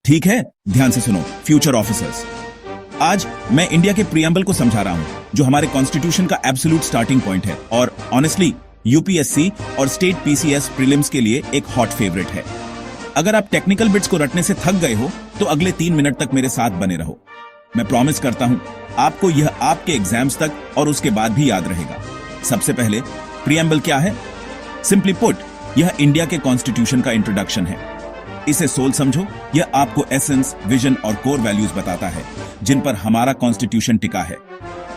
ठीक है, ध्यान से सुनो फ्यूचर ऑफिसर्स। आज मैं इंडिया के प्रीएम्बल को समझा रहा हूं, जो हमारे कॉन्स्टिट्यूशन का एब्सोल्यूट स्टार्टिंग पॉइंट है और ऑनेस्टली यूपीएससी और स्टेट पीसीएस प्रीलिम्स के लिए एक हॉट फेवरेट है। अगर आप टेक्निकल बिट्स को रटने से थक गए हो तो अगले 3 मिनट तक मेरे साथ बने रहो। मैं प्रॉमिस करता हूं आपको यह आपके एग्जाम्स तक और उसके बाद भी याद रहेगा। सबसे पहले प्रीएम्बल क्या है? सिंपली पुट, यह इंडिया के कॉन्स्टिट्यूशन का इंट्रोडक्शन है। इसे सोल समझो, यह आपको एसेंस, विजन और कोर वैल्यूज बताता है जिन पर हमारा कॉन्स्टिट्यूशन टिका है।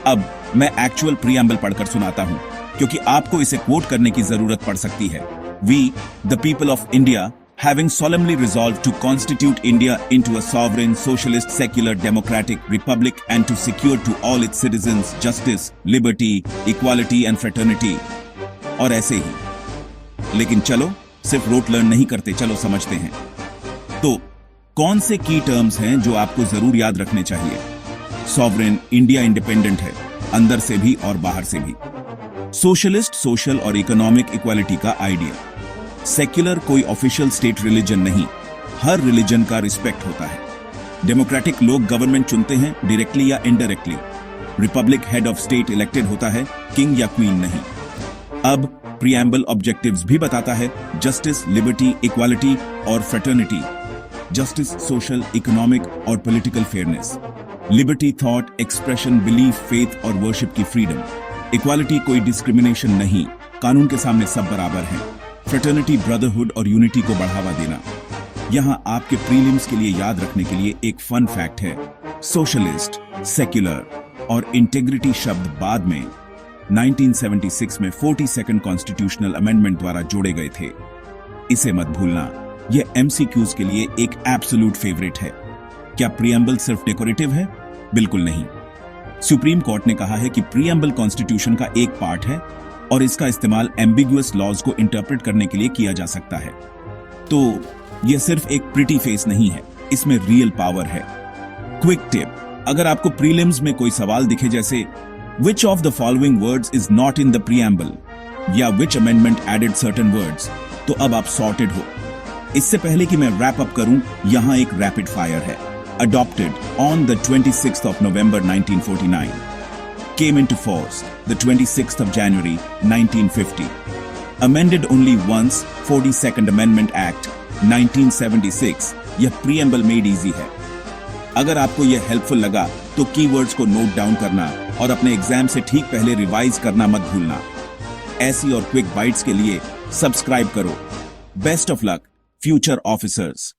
अब मैं एक्चुअल प्रीएम्बल पढ़कर सुनाता हूं क्योंकि आपको इसे कोट करने की जरूरत पड़ सकती है। We the people of India having solemnly resolved to constitute India into a sovereign, socialist, secular, democratic republic and to secure to all its citizens justice, liberty, equality and fraternity। और ऐसे ही। लेकिन चलो सिर्फ रोट लर्न नहीं करते, चलो समझते हैं। तो कौन से की टर्म्स हैं जो आपको जरूर याद रखने चाहिए? सॉवरेन, इंडिया इंडिपेंडेंट है, अंदर से भी और बाहर से भी। सोशलिस्ट, सोशल और इकोनॉमिक इक्वालिटी का आइडिया। सेक्युलर, कोई ऑफिशियल स्टेट रिलीजन नहीं, हर रिलीजन का रिस्पेक्ट होता है। डेमोक्रेटिक, लोग गवर्नमेंट चुनते हैं डायरेक्टली या indirectly. Republic, head of state elected होता है, किंग या क्वीन नहीं। अब प्रीएम्बल ऑब्जेक्टिव्स भी बताता है, जस्टिस, लिबर्टी, इक्वालिटी और फ्रेटर्निटी। जस्टिस, सोशल, इकोनॉमिक और political fairness. Liberty, thought, expression, belief, faith और वर्शिप की फ्रीडम। इक्वालिटी, कोई डिस्क्रिमिनेशन नहीं, कानून के सामने सब बराबर हैं। फ्रेटर्निटी, ब्रदरहुड और यूनिटी को बढ़ावा देना। यहां आपके प्रीलिम्स के लिए याद रखने के लिए एक फन फैक्ट है। सोशलिस्ट, सेक्युलर और इंटेग्रिटी शब्द बाद में 1976 में 42nd कॉन्स्टिट्यूशनल अमेंडमेंट द्वारा जोड़े गए थे। इसे मत भूलना, यह एमसीक्यूज के लिए एक एब्सोल्यूट फेवरेट है। क्या प्रीएम्बल सिर्फ डेकोरेटिव है? बिल्कुल नहीं। सुप्रीम कोर्ट ने कहा है कि प्रीएम्बल कॉन्स्टिट्यूशन का एक पार्ट है और इसका इस्तेमाल एम्बिगुअस लॉज को इंटरप्रेट करने के लिए किया जा सकता है। तो यह सिर्फ एक प्रिटी फेस नहीं है, इसमें रियल पावर है। क्विक टिप, अगर आपको प्रीलिम्स में कोई सवाल दिखे जैसे which of the following words is not in the preamble या which amendment added certain words, तो अब आप सॉर्टेड हो। इससे पहले कि मैं रैप अप करूं, यहां एक रैपिड फायर है। Adopted on the 26th of November 1949, came into force the 26th of January 1950, amended only once, 42nd Amendment Act 1976। यह प्रीएम्बल मेड इजी है। अगर आपको यह हेल्पफुल लगा तो कीवर्ड्स को नोट डाउन करना और अपने एग्जाम से ठीक पहले रिवाइज करना मत भूलना। ऐसी और क्विक बाइट्स के लिए सब्सक्राइब करो। Best of luck future officers.